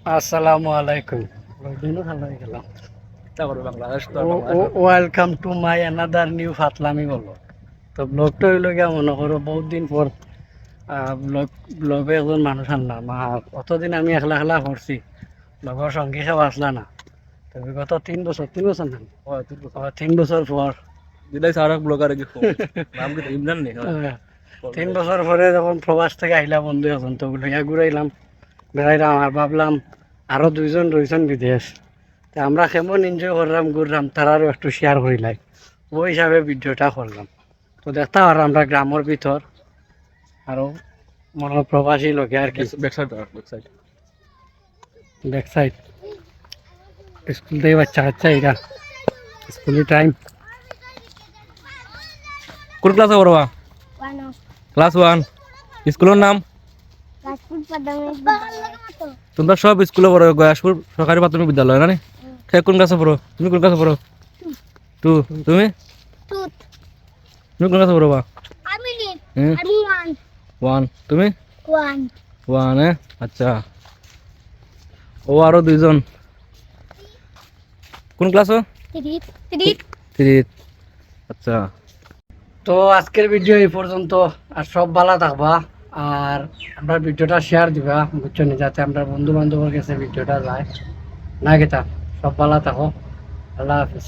আসসালামু আলাইকুম। দিনও ভালো হয়ে গেল। তারপরে বাংলাদেশ তো Bangladesh welcome to my another new ফাতলামি বলো। তো ব্লগটা হইল গিয়া মনে করো বহুত দিন পর ব্লগে একজন মানুষ আনলাম। আর অতদিন আমি একলা একলা করছি, লগর সঙ্গী কেউ আসলা না। তো বিগত 3 বছর না, 3 বছর পর দিলাই সারা ব্লগার কি নাম কি ইমরান নেই? 3 বছর পরে যখন প্রবাস থেকে আইলাম বন্ধু এখন, তো লইয়া ঘুরাইলাম বেড়াইলাম। আর ভাবলাম আরো দুইজন রয়েছেন বিদেশ, তা আমরা কেমন এনজয় করলাম ঘুরলাম তারারও একটু শেয়ার করিলাই, ওই হিসাবে ভিডিওটা করলাম। তো দেখতাম আর আমরা গ্রামের ভিতর আরো মনে প্রবাসী লোকে আর কি ব্যাকসাইড ব্যাক সাইড স্কুল থেকে বাচ্চা কাচ্চা এরা স্কুলের টাইম। কোন ক্লাসে পড়বা? ক্লাস 1। স্কুলের নাম? তোমরা সব স্কুলে পড়ো, গয়াসপুর সরকারি প্রাথমিক বিদ্যালয় না? কোন ক্লাসে পড়ো? তুমি কোন ক্লাসে পড়ো? 2। তুমি তুমি কোন ক্লাসে পড়বা? 1। তুমি 1? আচ্ছা। ও আরো দুইজন কোন ক্লাস? 3। আচ্ছা। তো আজকের ভিডিও এই পর্যন্ত। আর সব ভালো থাকবা, আর আমরা ভিডিওটা শেয়ার দিবা বুঝছো নি, যাতে আমরা বন্ধু বান্ধবের কাছে ভিডিওটা যায় না। কেতা সব ভালো থাকো। আল্লাহ হাফিজ।